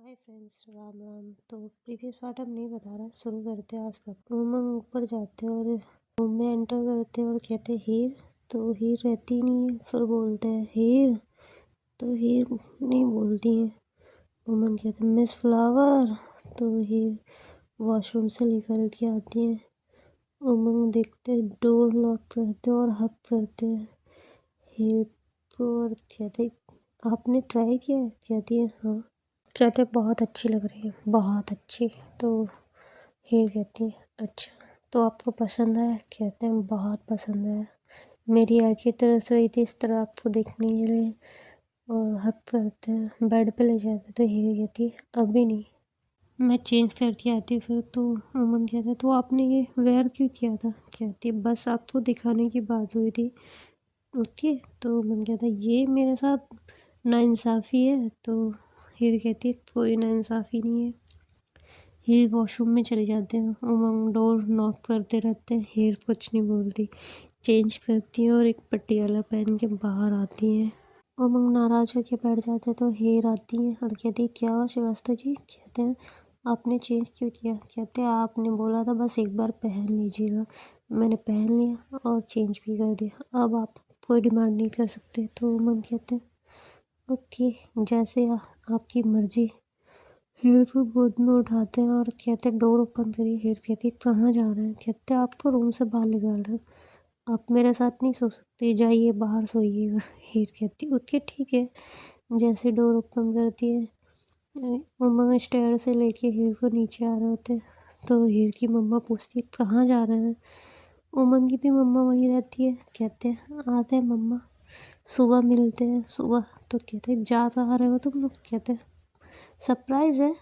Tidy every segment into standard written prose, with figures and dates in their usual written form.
Hi friends, Ram Ram. तो previous part हम नहीं बता रहा, शुरू करते हैं आज तक। उमंग ऊपर जाते हैं और रूम में एंटर करते हैं और कहते हैं हीर। तो हीर रहती नहीं है, फिर बोलते हैं हीर। तो हीर नहीं बोलती है। उमंग कहते हैं मिस फ्लावर। तो हीर वॉशरूम से निकल के आती है। उमंग देखते डोर लॉक करते और हक करते हैं हीर को और कहते आपने ट्राई किया है? कहती है हाँ। कहते बहुत अच्छी लग रही है, बहुत अच्छी। तो हीर कहती है अच्छा, तो आपको पसंद आया? कहते हैं बहुत पसंद आया, मेरी आंखें तरस रही थी इस तरह आपको देखने के लिए। और हक करते हैं, बेड पे ले जाते। तो हीर कहती है अभी नहीं, मैं चेंज करके आती हूँ फिर। तो उमन कहता है तो आपने ये वेयर क्यों किया था? कहती है बस आपको दिखाने की बात हुई थी। ओके। तो उमन कहता है ये मेरे साथ नाइंसाफ़ी है। तो हीर कहती है कोई नाइंसाफ़ी नहीं है। हीर वॉशरूम में चले जाते हैं। उमंग डोर नॉक करते रहते हैं। हीर कुछ नहीं बोलती, चेंज करती है और एक पटियाला पहन के बाहर आती हैं। उमंग नाराज होकर बैठ जाते हैं। तो हीर आती है और कहती है क्या हुआ श्रीवास्तव जी? कहते हैं आपने चेंज क्यों किया? कहते हैं आपने बोला था बस एक बार पहन लीजिएगा, मैंने पहन लिया और चेंज भी कर दिया, अब आप कोई डिमांड नहीं कर सकते। तो उमंग कहते हैं ओके, जैसे आपकी मर्जी। हीर को गोद में उठाते हैं और कहते हैं डोर ओपन करिए। हीर कहती है कहाँ जा रहे हैं? कहते हैं आप तो रूम से बाहर निकाल रहे हो, आप मेरे साथ नहीं सो सकते, जाइए बाहर सोइएगा। हीर कहती है ओके ठीक है। जैसे डोर ओपन करती है, उमंग स्टेयर से लेके हीर को नीचे आ रहे होते हैं। तो हीर की मम्मा पूछती है कहाँ जा रहे हैं? उमंग की भी मम्मा वहीं रहती है। कहते हैं आते हैं मम्मा, सुबह मिलते हैं सुबह। तो कहते हैं जा कहाँ रहे हो तुम लोग? कहते हैं सरप्राइज़ है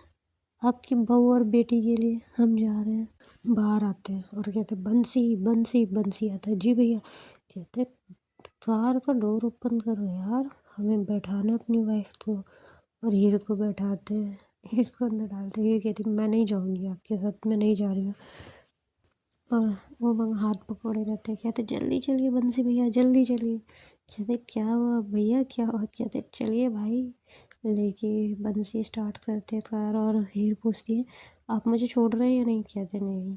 आपकी बहू और बेटी के लिए, हम जा रहे हैं। बाहर आते हैं और कहते हैं बंसी बंसी बंसी आता है जी भैया। कहते हैं कार का डोर ओपन करो यार, हमें बैठाना है अपनी वाइफ को। और हीर को बैठाते हैं, हीर को अंदर डालते हैं। हीर कहती है मैं नहीं जाऊँगी आपके साथ, मैं नहीं जा रही हूँ। और वो मंग हाथ पकड़े रहते हैं। कहते जल्दी चलिए बंसी भैया, जल्दी चलिए। कहते क्या हुआ भैया, क्या हुआ? कहते चलिए भाई। लेके बंसी स्टार्ट करते कार। और हीर पूछती है आप मुझे छोड़ रहे हैं या नहीं? कहते नहीं,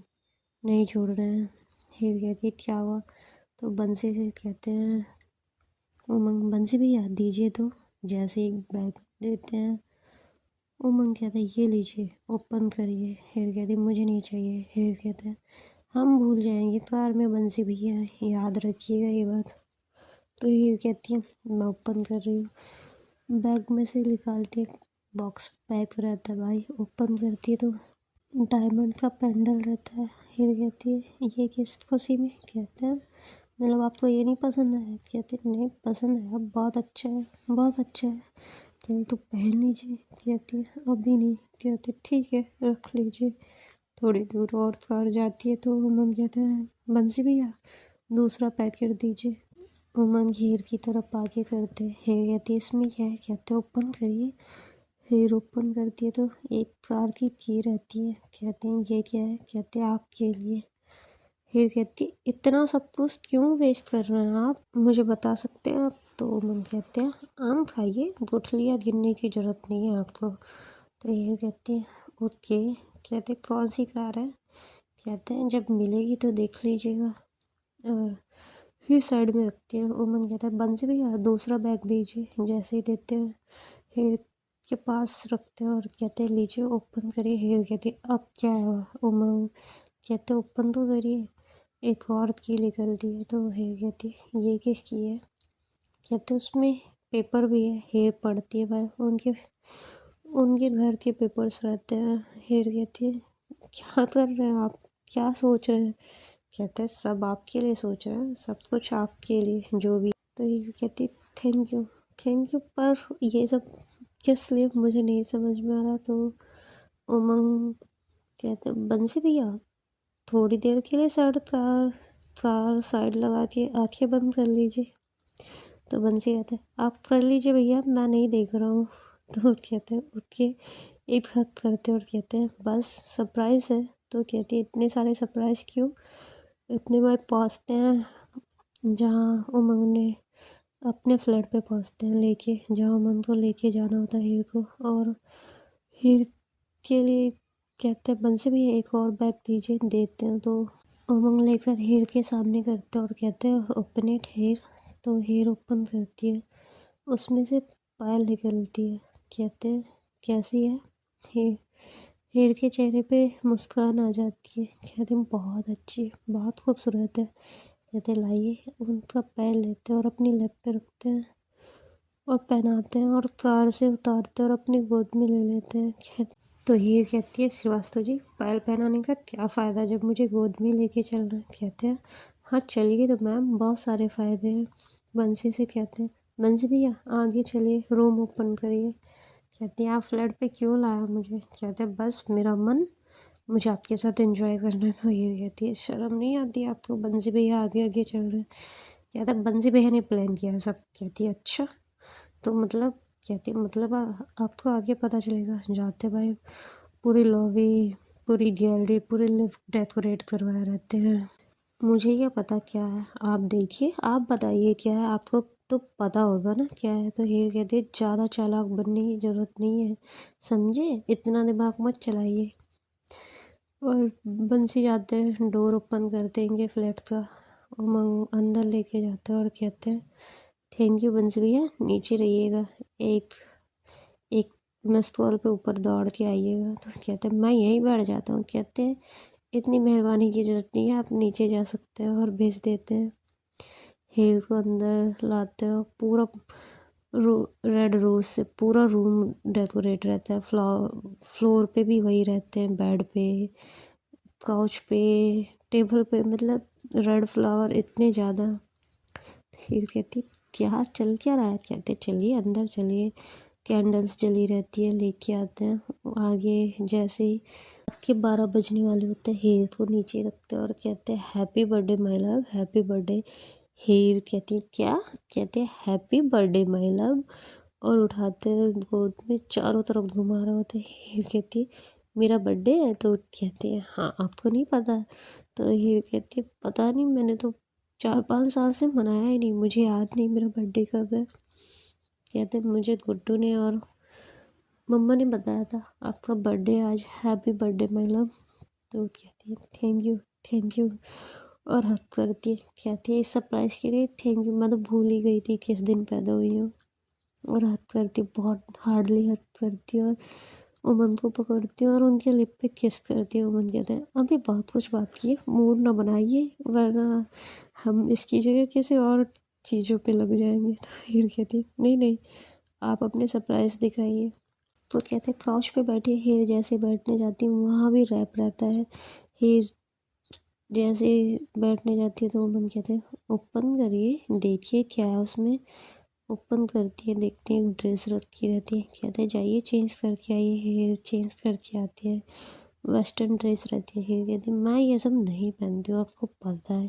नहीं छोड़ रहे हैं। हीर कहती है क्या हुआ? तो बंसी से कहते हैं उमंग बंसी भैया दीजिए। तो जैसे एक बैग देते हैं, उमंग कहता है ये लीजिए ओपन करिए। हीर कहती मुझे नहीं चाहिए। हीर कहते हैं हम भूल जाएंगे कार में बंसी भैया है, याद रखिएगा ये बात। तो हीर कहती है मैं ओपन कर रही हूँ। बैग में से निकालती है, बॉक्स पैक रहता है भाई। ओपन करती है तो डायमंड का पेंडल रहता है। हीर कहती है ये किस खुशी में? कहते हैं मतलब आपको ये नहीं पसंद है? कहते नहीं पसंद है, अब बहुत अच्छा है, बहुत अच्छा है। कहते तो पहन लीजिए। कहती है अभी नहीं। कहते ठीक है रख लीजिए। थोड़ी दूर और कार जाती है तो उमंग कहता है बंसी भैया दूसरा पैकेट दीजिए। उमंग हीर की तरफ आगे करते हैं। हीर कहती है इसमें क्या है? कहते ओपन करिए। हीर ओपन करती है तो एक कार की रहती है। कहते हैं ये क्या है? कहते हैं आपके लिए। हीर कहती है इतना सब कुछ क्यों वेस्ट कर रहे हैं आप, मुझे बता सकते हैं आप? तो उमंग कहते हैं आम खाइए, गुठलियाँ गिनने की ज़रूरत नहीं है आपको। तो हीर कहती है ओके। कहते कौन सी कार है? कहते हैं जब मिलेगी तो देख लीजिएगा। और फिर साइड में रखते हैं। उमन कहता है बंसी भैया दूसरा बैग दीजिए। जैसे ही देते हैं हीर के पास रखते हैं और कहते हैं लीजिए ओपन करिए। हीर कहती है अब क्या है? उमंग कहते ओपन तो करिए। एक और की निकलती है तो हीर कहती है ये किसकी है? कहते उसमें पेपर भी है। हीर पढ़ती है भाई, उनके उनके घर के पेपर्स रहते हैं। हीर कहती है क्या कर रहे हैं आप, क्या सोच रहे हैं? कहते हैं सब आपके लिए सोच रहे हैं, सब कुछ आपके लिए जो भी। तो ये कहती थैंक यू, थैंक यू, पर ये सब किस लिए मुझे नहीं समझ में आ रहा। तो उमंग कहते बंसी भैया थोड़ी देर के लिए साइड कार कार साइड लगा के आंखें बंद कर लीजिए। तो बंसी कहते आप कर लीजिए भैया, मैं नहीं देख रहा हूँ। तो कहते हैं ओके। एक हाथ करते और कहते हैं बस सरप्राइज़ है। तो कहती है इतने सारे सरप्राइज़ क्यों? इतने में पहुँचते हैं जहाँ उमंग ने अपने फ्लैट पे पहुँचते हैं लेके, जहाँ उमंग को लेके जाना होता है हीर को। और हीर के लिए कहते हैं बंसी भैया एक और बैग दीजिए, देते हैं। तो उमंग लेकर हीर के सामने करते हैं और कहते हैं ओपन इट हीर। तो हीर ओपन करती है, उसमें से पायल निकलती है। कहते हैं कैसी है? हीर हीर के चेहरे पे मुस्कान आ जाती है। कहते हैं बहुत अच्छी है, बहुत खूबसूरत है। कहते हैं लाइए, उनका पैर लेते हैं और अपनी लैप पे रखते हैं और पहनाते हैं और कार से उतारते हैं और अपनी गोद में ले लेते हैं। तो हीर कहती है श्रीवास्तव जी, पायल पहनाने का क्या फ़ायदा जब मुझे गोद में लेके चल रहे हैं? कहते हैं हाँ चलिए तो मैम, बहुत सारे फ़ायदे हैं। बंसी से कहते हैं बंसी भैया आगे चलिए, रूम ओपन करिए। कहते हैं आप फ्लैट पे क्यों लाया मुझे? कहते हैं बस मेरा मन, मुझे आपके साथ एंजॉय करना है। तो हीर कहती है शर्म नहीं आती आपको? बंसी भैया आगे आगे चल रहे हैं। कहता है बंसी भैया ने प्लान किया है सब। कहती है अच्छा, तो मतलब? कहती है मतलब आपको आगे पता चलेगा। जाते भाई पूरी लॉबी, पूरी गैलरी, पूरे लिफ्ट डेकोरेट करवाए रहते हैं। मुझे क्या पता क्या है, आप देखिए, आप बताइए क्या है, आपको तो पता होगा ना क्या है। तो हीर कहती है ज़्यादा चालाक बनने की ज़रूरत नहीं है, समझे? इतना दिमाग मत चलाइए। और बंसी जाते हैं, डोर ओपन कर देंगे फ्लैट का, उमंग अंदर लेके जाते हैं और कहते हैं थैंक यू बंसी भैया, नीचे रहिएगा, एक एक मिस कॉल पे ऊपर दौड़ के आइएगा। तो कहते हैं मैं यहीं बैठ जाता हूँ। कहते हैं इतनी मेहरबानी की ज़रूरत नहीं है, आप नीचे जा सकते हैं, और भेज देते हैं। हीर को अंदर लाते हैं, पूरा रेड रोज से पूरा रूम डेकोरेट रहता है। फ्लोर पे भी वही रहते हैं, बेड पे, काउच पे, टेबल पे, मतलब रेड फ्लावर इतने ज़्यादा। हीर कहती क्या चल क्या रहा है? कहते चलिए अंदर चलिए, कैंडल्स जली रहती है, लेके आते हैं। आगे जैसे ही के 12 बजने वाले होते हैं, हीर को नीचे रखते हैं और कहते हैं happy birthday my love, happy birthday. Heer कहती है क्या? कहते हैं हैप्पी बर्थडे माय लव, और उठाते हैं गोद में, चारों तरफ घुमा रहे होते हैं। हीर कहती है मेरा बर्थडे है? तो कहते हैं हाँ, आपको नहीं पता? तो हीर कहती है पता नहीं, मैंने तो 4-5 साल से मनाया ही नहीं, मुझे याद नहीं मेरा बर्थडे कब है। कहते हैं मुझे गुड्डू ने और मम्मा ने बताया था आपका बर्थडे आज, हैप्पी बर्थडे माय लव। तो कहती है थैंक यू, थैंक यू, और हक करती है। कहती है इस सरप्राइज़ के लिए थैंक यू, मैं तो भूल ही गई थी किस दिन पैदा हुई हूँ। और हक करती है, बहुत हार्डली हक करती है, और उमन को पकड़ती है और उनके लिप पे किस करती है। उमन कहते हैं अभी बहुत कुछ बात की है, मूड ना बनाइए वरना हम इसकी जगह किसी और चीज़ों पे लग जाएंगे। तो हीर कहती है नहीं नहीं, आप अपने सरप्राइज़ दिखाइए। तो कहते हैं काउच पे बैठी हीर जैसे बैठने जाती हूँ वहाँ भी रैप रहता है। हीर जैसे बैठने जाती है तो उमन कहते हैं ओपन करिए, देखिए क्या है उसमें। ओपन करती है, देखती है ड्रेस रखी रहती है। कहते हैं जाइए चेंज करके आइए। हीर चेंज करके आती है, वेस्टर्न ड्रेस रहती है। हीर कहती है मैं ये सब नहीं पहनती हूँ, आपको पता है।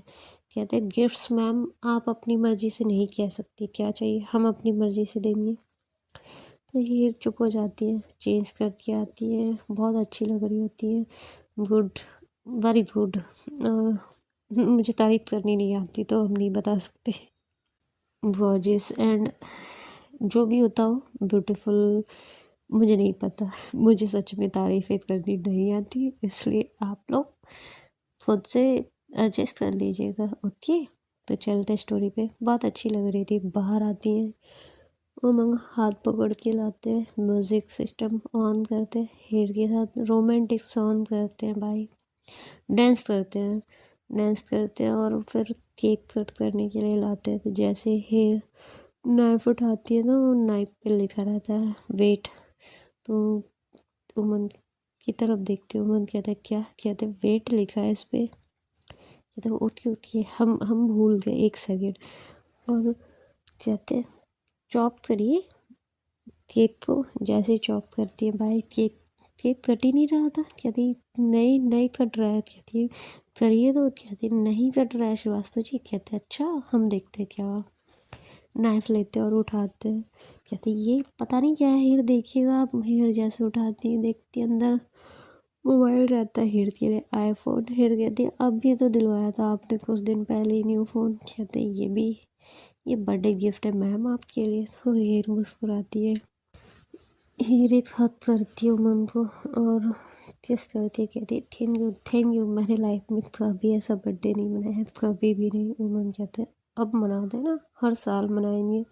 कहते हैं गिफ्ट्स मैम आप अपनी मर्ज़ी से नहीं कह सकती, क्या चाहिए हम अपनी मर्ज़ी से देंगे। तो हीर चुप हो जाती है, चेंज करके आती है, बहुत अच्छी लग रही होती है। Good, very good. मुझे तारीफ़ करनी नहीं आती तो हम नहीं बता सकते। गॉर्जियस एंड जो भी होता हो, ब्यूटीफुल, मुझे नहीं पता। मुझे सच में तारीफ़ें करनी नहीं आती, इसलिए आप लोग खुद से एडजस्ट कर लीजिएगा, ओके। तो चलते स्टोरी पे। बहुत अच्छी लग रही थी। बाहर आती हैं, उमंग हाथ पकड़ के लाते हैं, म्यूज़िक सिस्टम ऑन करते हैं, हीर के साथ रोमांटिक सॉन्ग करते हैं भाई, डांस करते हैं, डांस करते हैं, और फिर केक कट करने के लिए लाते हैं। तो जैसे हीर नाइफ उठाती है तो नाइफ पे लिखा रहता है वेट। तो उमन की तरफ देखते हैं, उमन कहते हैं क्या? कहते हैं वेट लिखा है इस पे। कहते हैं ओके ओके, हम भूल गए, एक सेकेंड। और कहते हैं चॉप करिए केक को। जैसे ही चॉप करती है भाई, केक केक कट ही नहीं रहा था। कहती नहीं नहीं कट रहा है। कहती करिए, तो कहती नहीं कट रहा है श्रीवास्तव जी। कहते अच्छा हम देखते क्या हुआ। नाइफ लेते और उठाते हैं। कहती ये पता नहीं क्या है हीर, देखिएगा आप। हीर जैसे उठाती है, देखती अंदर मोबाइल रहता है हीर के लिए, आईफोन। हीर कहती है अब भी तो दिलवाया था आपने कुछ दिन पहले ही न्यू फ़ोन। कहते ये बर्थडे गिफ्ट है मैम आपके लिए। तो हीर मुस्कुराती है। हीर एक हाथ करती है उमंग को और किस करती है, कहती है थैंक यू, मैंने लाइफ में कभी ऐसा बर्थडे नहीं मनाया है, कभी भी नहीं। उमंग कहते हैं अब मना देना, हर साल मनाएंगे।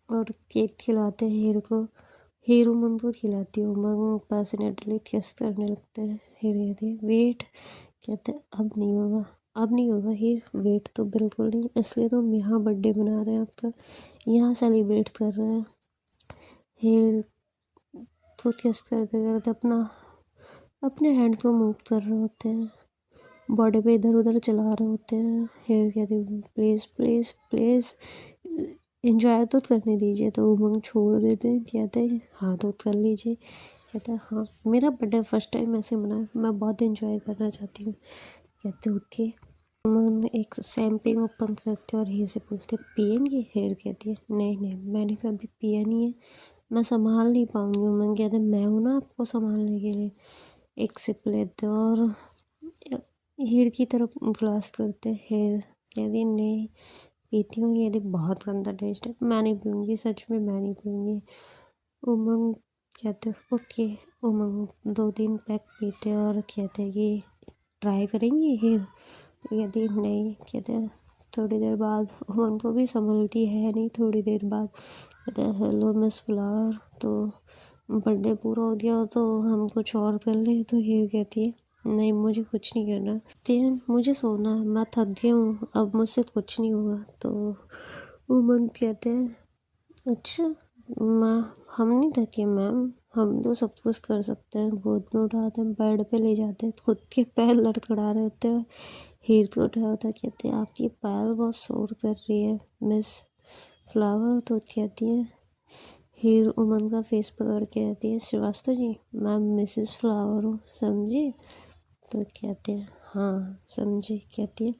और केक खिलाते हैं हीर को, हीर उमंग को खिलाती है। उमंग पैशनेटली किस करने लगते हैं। हीर कहती है वेट, कहते हैं अब नहीं होगा, अब नहीं होगा हीर, वेट तो बिल्कुल नहीं, इसलिए तो हम यहाँ बर्थडे मना रहे हैं आपका, यहाँ सेलिब्रेट कर रहे हैं। हीर तो किस करते करते अपने हैंड को मूव कर रहे होते हैं, बॉडी पे इधर उधर चला रहे होते हैं। हेयर कहते प्लीज़ प्लीज़ प्लीज़ इंजॉय तो करने दीजिए, तो उमंग छोड़ देते हैं, कहते हैं हाँ तो कर लीजिए। कहता है हाँ मेरा बर्थडे फर्स्ट टाइम ऐसे मना है, मैं बहुत इंजॉय करना चाहती हूँ। कहते ओके। उमंग एक सैम्पिंग ओपन करते और हेयर से पूछते पियेंगे। हेयर कहती है नहीं नहीं, मैंने कभी पिया नहीं है, मैं संभाल नहीं पाऊँगी। उमंग कहते मैं हूँ ना आपको संभालने के लिए। एक सिप लेते और हीर की तरफ ग्लास करते। हेयर कहती नहीं पीती हूँ, ये बहुत गंदा टेस्ट है, मैं नहीं पीऊँगी, सच में मैं नहीं पीऊँगी। उमंग कहते ओके। उमंग 2-3 पैक पीते और कहते कि ट्राई करेंगी हीर, तो कहती नहीं। कहते थोड़ी देर बाद उमंग को भी संभलती है नहीं, थोड़ी देर बाद कहते हेलो मिस फ्लावर, तो बर्थडे पूरा हो गया तो हम कुछ और कर लें। तो हीर कहती है नहीं मुझे कुछ नहीं करना, तीन मुझे सोना है, मैं थक गया हूँ, अब मुझसे कुछ नहीं होगा। तो उमंग कहते हैं अच्छा मैं हम नहीं थके मैम, हम तो सब कुछ कर सकते हैं, गोद में उठाते हैं, बेड पे ले जाते हैं, खुद के पैर लड़खड़ा रहे होते हैं। हीर को उठा होता, कहते हैं आपकी पैर बहुत शोर कर रही है मिस फ्लावर। तो कहती है हीर उमंग का फेस पकड़ के कहती है श्रीवास्तव जी मैं मिसेस फ्लावर हूँ, समझी। तो कहते हैं हाँ समझी। कहती है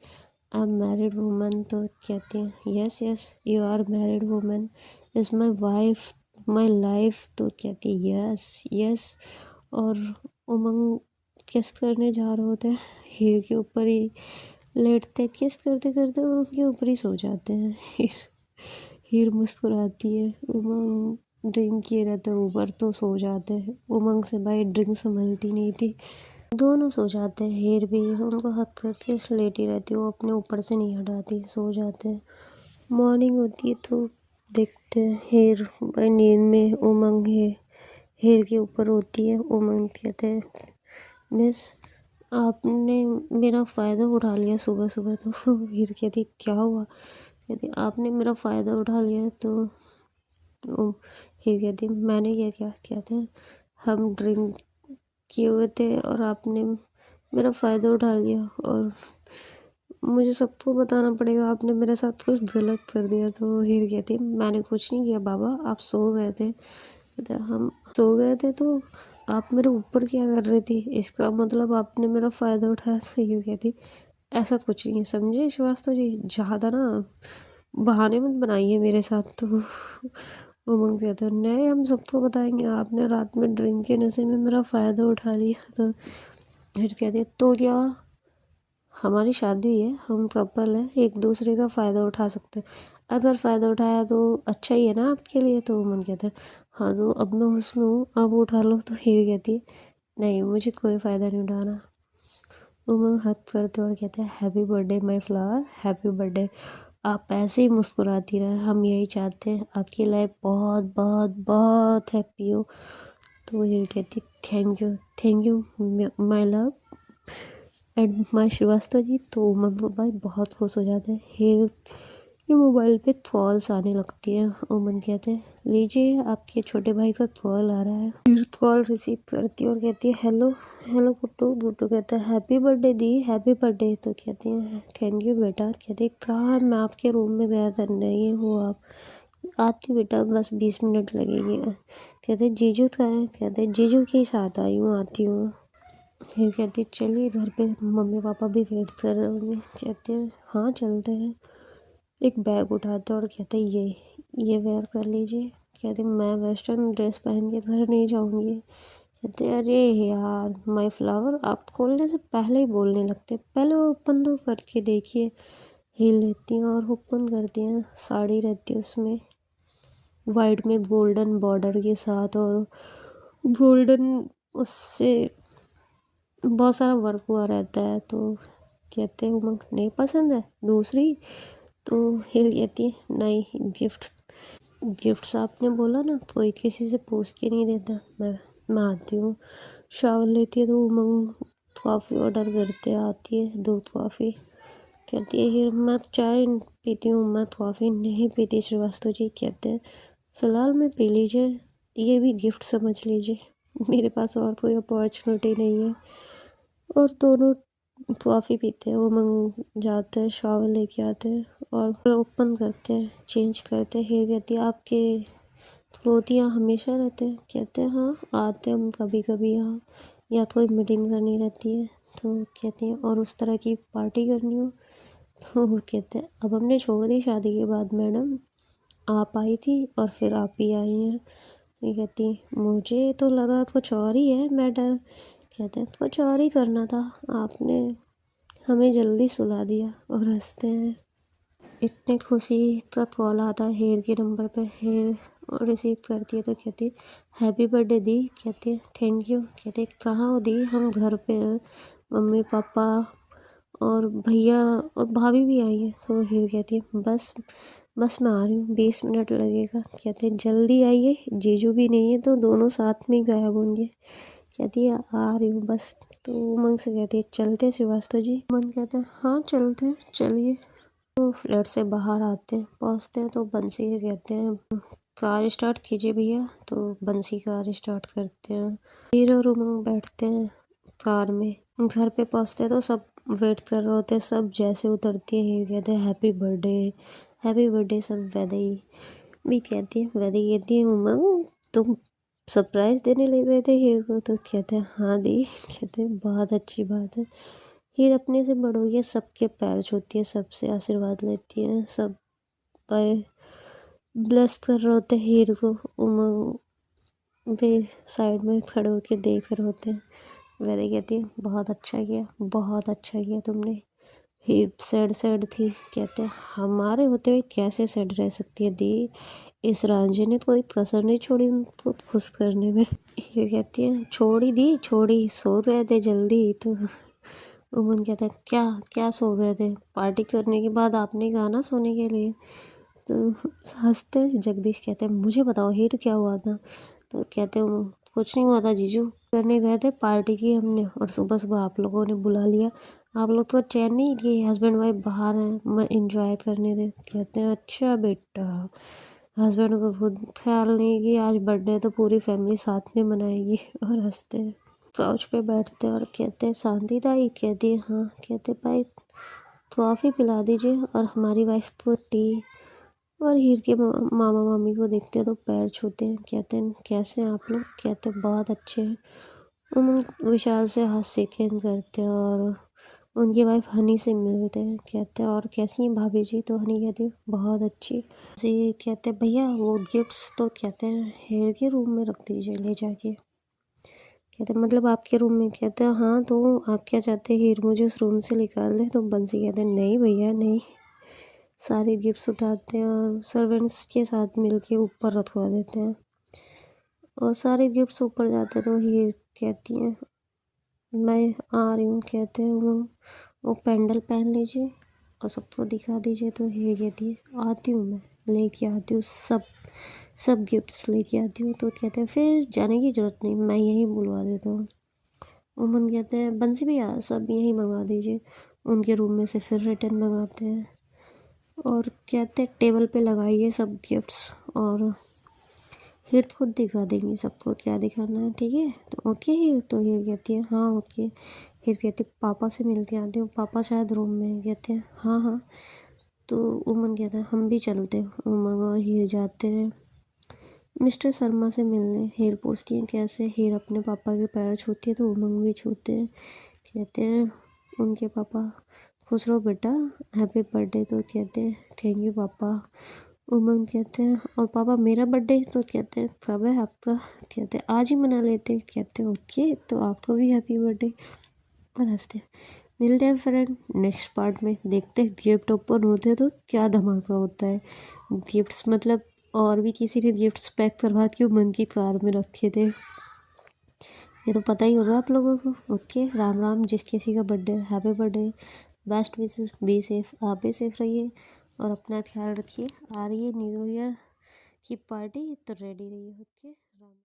आई एम मैरिड वूमन। तो कहती हैं yes yes you are married woman, is my wife my life. तो कहती है यस यस। और उमंग किस करने जा रहे होते हैं, हीर के ऊपर ही लेटते, किस करते करते वो उनके ऊपर ही सो जाते हैं। हीर मुस्कुराती है, उमंग ड्रिंक किए रहते ऊपर तो सो जाते हैं। उमंग से भाई ड्रिंक संभलती नहीं थी, दोनों सो जाते हैं। हीर भी उनको हक करके लेटी रहती है, वो अपने ऊपर से नहीं हटाती, सो जाते हैं। मॉर्निंग होती है तो देखते हैं हीर भाई नींद में, उमंग है हीर के ऊपर होती है। उमंग कहते हैं मिस आपने मेरा फ़ायदा उठा लिया सुबह सुबह। तो हीर कहती क्या हुआ। कहती आपने मेरा फ़ायदा उठा लिया। तो हीर कहती मैंने क्या क्या। कहते हैं हम ड्रिंक किए हुए थे और आपने मेरा फ़ायदा उठा लिया और मुझे सबको बताना पड़ेगा, आपने मेरे साथ कुछ गलत कर दिया। तो हीर कहती है मैंने कुछ नहीं किया बाबा, आप सो गए थे। कहते हम सो गए थे तो आप मेरे ऊपर क्या कर रही थी, इसका मतलब आपने मेरा फ़ायदा उठाया। तो हीर कहती ऐसा कुछ नहीं है समझे श्रीवास्तव जी, ज़्यादा ना बहाने मत बनाइए मेरे साथ। तो उमंग कहता है नहीं हम सबको बताएंगे, आपने रात में ड्रिंक के नशे में मेरा फ़ायदा उठा लिया। तो फिर कहती है तो क्या हमारी शादी है, हम कपल हैं, एक दूसरे का फ़ायदा उठा सकते हैं, अगर फ़ायदा उठाया तो अच्छा ही है ना आपके लिए। तो उमंग कहता है हाँ तो अब मैं उसमें हूँ, अब उठा लो। तो हीर कहती है नहीं मुझे कोई फ़ायदा नहीं उठाना। उमंग हक करते और कहते हैं happy birthday my flower, happy birthday. आप ऐसे ही मुस्कुराती रहे, हम यही चाहते हैं, आपकी लाइफ बहुत बहुत बहुत हैप्पी हो। तो हीर कहती thank you my love and my Srivastava ji. तो उमंग भाई बहुत खुश हो जाते हैं। हीर के मोबाइल पे कॉल्स आने लगती है। उमंग कहते हैं लीजिए आपके छोटे भाई का कॉल आ रहा है। हीर कॉल रिसीव करती है और कहती है हेलो हेलो गुड्डू। गुड्डू कहता है हैप्पी बर्थडे दी, हैप्पी बर्थडे। तो कहती है थैंक यू बेटा। कहते हैं कहाँ, मैं आपके रूम में गया था, नहीं हो आप, आती बेटा बस 20 मिनट लगेगी। कहते जीजू कहाँ है। कहते जीजू के साथ आई हूँ, आती हूँ। फिर कहती चलिए घर पे मम्मी पापा भी वेट कर रहे होंगे। कहते हैं हाँ चलते हैं। एक बैग उठाते और कहते ये वेयर कर लीजिए। कहते मैं वेस्टर्न ड्रेस पहन के घर नहीं जाऊँगी। कहते अरे यार माय फ्लावर, आप खोलने से पहले ही बोलने लगते, पहले ओपन तो करके देखिए। हिल लेती हैं और ओपन करती हैं, साड़ी रहती है उसमें। वाइट में गोल्डन बॉर्डर के साथ, और गोल्डन उससे बहुत सारा वर्क हुआ रहता है। तो कहते हैं उमंग नहीं पसंद है दूसरी। तो हिर कहती है नहीं, गिफ्ट्स आपने बोला ना, कोई किसी से पूछ के नहीं देता। मैं आती हूँ, शावर लेती है तो उमंग कॉफ़ी ऑर्डर करते आती है, दूध कॉफ़ी। कहती है हिर मैं चाय पीती हूँ, मैं कॉफ़ी नहीं पीती श्रीवास्तव जी। कहते हैं फ़िलहाल में पी लीजिए, ये भी गिफ्ट समझ लीजिए, मेरे पास और कोई अपॉर्चुनिटी नहीं है। और दोनों कॉफ़ी पीते हैं, वो मंग जाते हैं, शावर लेके आते हैं और ओपन करते हैं, चेंज करते हैं। हिर कहती है आपके क्लोथ यहाँ हमेशा रहते हैं। कहते हैं हाँ आते हैं हम कभी कभी यहाँ, या कोई मीटिंग करनी रहती है तो कहते हैं, और उस तरह की पार्टी करनी हो तो वो कहते हैं अब हमने छोड़ दी शादी के बाद मैडम, आप आई थी और फिर आप ही आई हैं। तो ये कहती मुझे तो लगा कुछ और ही है मैटर। कहते हैं कुछ और ही करना था, आपने हमें जल्दी सुला दिया। और हंसते हैं। इतनी खुशी का कॉल आता है हेयर के नंबर पे। हेयर रिसीव करती है तो कहती हैप्पी बर्थडे दी। कहती है थैंक यू। कहते कहाँ हो दी, हम घर पे हैं, मम्मी पापा और भैया और भाभी भी आई है। तो हेयर कहती है बस मैं आ रही हूँ, 20 मिनट लगेगा। कहते जल्दी आइए, जीजू भी नहीं है तो दोनों साथ में गायब होंगे। कहती है आ रही हूँ बस। तो उमंग से कहती है चलते श्रीवास्तव जी। उमंग कहते हैं हाँ चलते, चलिए। तो फ्लैट से बाहर आते हैं, पहुँचते हैं तो बंसी के कहते हैं कार स्टार्ट कीजिए भैया। तो बंसी कार स्टार्ट करते हैं, हीर और उमंग बैठते हैं कार में। घर पे पहुँचते हैं तो सब वेट कर रहे होते हैं। सब जैसे उतरती है हीर कहते हैं हैप्पी बर्थडे। सब वैदई भी कहती है, वैदई कहती है उमंग तुम सरप्राइज़ देने ले गए थे हीर को। तो कहते हैं हाँ दी। कहते हैं बहुत अच्छी बात है। हीर अपने से बड़ों के सबके पैर छूती है, सबसे आशीर्वाद लेती है। सब पर ब्लेस कर रहे होते हैं हीर को। उमंग भी साइड में खड़े होकर देख रहे होते हैं। वैदई कहती है बहुत अच्छा किया तुमने। हीर सैड थी। कहते हैं हमारे होते हुए कैसे सैड रह सकती है दी, इस रांझे ने कोई कसर नहीं छोड़ी उनको खुश करने में। ये कहती है छोड़ी सो गए थे जल्दी। तो उमन कहता है क्या क्या सो गए थे, पार्टी करने के बाद आपने कहा ना सोने के लिए। तो हंसते। जगदीश कहते हैं मुझे बताओ हीर क्या हुआ था। तो कहते हैं कुछ नहीं हुआ था जीजू, करने गए थे, पार्टी की हमने और सुबह सुबह आप लोगों ने बुला लिया। आप लोग तो चैन नहीं कि हस्बैंड वाइफ बाहर हैं, मैं इंजॉय करने दे। कहते हैं अच्छा बेटा, हस्बैंड को खुद ख्याल नहीं कि आज बर्थडे है तो पूरी फैमिली साथ में मनाएगी। और हंसते हैं। काउच पे बैठते हैं और कहते हैं शांति दाई। कहती है हाँ। कहते भाई कॉफ़ी पिला दीजिए और हमारी वाइफ को टी। और हीर के मामा मामी को देखते हैं तो पैर छूते हैं। कहते हैं कैसे हैं आप लोग। कहते हैं बहुत अच्छे हैं। उमंग विशाल से हाथ शेक करते हैं और उनकी वाइफ हनी से मिलते हैं। कहते हैं और कैसी हैं भाभी जी। तो हनी कहती है बहुत अच्छी जी। कहते हैं भैया वो गिफ्ट्स तो कहते हैं हेयर के रूम में रख दीजिए ले जाके। कहते हैं मतलब आपके रूम में। कहते हैं हाँ तो आप क्या चाहते हैं हीर मुझे उस रूम से निकाल दें। तो बंसी कहते हैं नहीं भैया नहीं। सारे गिफ्ट्स उठाते हैं और सर्वेंट्स के साथ मिलके ऊपर रखवा देते हैं और सारे गिफ्ट्स ऊपर जाते हैं। तो हीर कहती हैं मैं आ रही हूँ। कहते हैं वो पेंडल पहन लीजिए और सबको दिखा दीजिए। तो हीर कहती है आती हूँ, मैं लेके आती हूँ, सब गिफ्ट्स लेके आती हूँ। तो कहते हैं फिर जाने की ज़रूरत नहीं, मैं यहीं बुलवा देता हूँ। उमन कहते हैं बंसी भैया सब यहीं मंगवा दीजिए। उनके रूम में से फिर रिटर्न मंगाते हैं और कहते हैं टेबल पे लगाइए सब गिफ्ट्स और हीर खुद दिखा देंगी सबको क्या दिखाना है। ठीक है तो ओके हीर। तो हीर कहती है हाँ ओके। हीर कहती है पापा से मिल के आती हूँ, पापा शायद रूम में हैं। कहते हैं हाँ। तो उमन कहता है हम भी चलते हैं। उमंग और हीर जाते हैं मिस्टर शर्मा से मिलने। हीर पूछती है कैसे। हीर अपने पापा के पैर छूती है तो उमंग भी छूते हैं। कहते हैं उनके पापा खुश रहो बेटा, हैप्पी बर्थडे। तो कहते हैं थैंक यू पापा। उमंग कहते हैं और पापा मेरा बर्थडे। तो कहते हैं कब है आपका। कहते हैं आज ही मना लेते हैं। कहते हैं ओके तो आपको भी हैप्पी बर्थडे। और हंसते हैं। मिलते हैं फ्रेंड नेक्स्ट पार्ट में। देखते हैं गिफ्ट ओपन होते हैं तो क्या धमाका होता है। गिफ्ट्स मतलब और भी किसी ने गिफ्ट्स पैक करवा के उमंग की कार में रखे थे। ये तो पता ही होगा आप लोगों को। ओके, राम राम। जिस किसी का birthday, happy birthday, best wishes, be safe, आप भी सेफ रहिए और अपना ख्याल रखिए। आ रही है न्यू ईयर की पार्टी, तो रेडी रहिए। ओके, राम।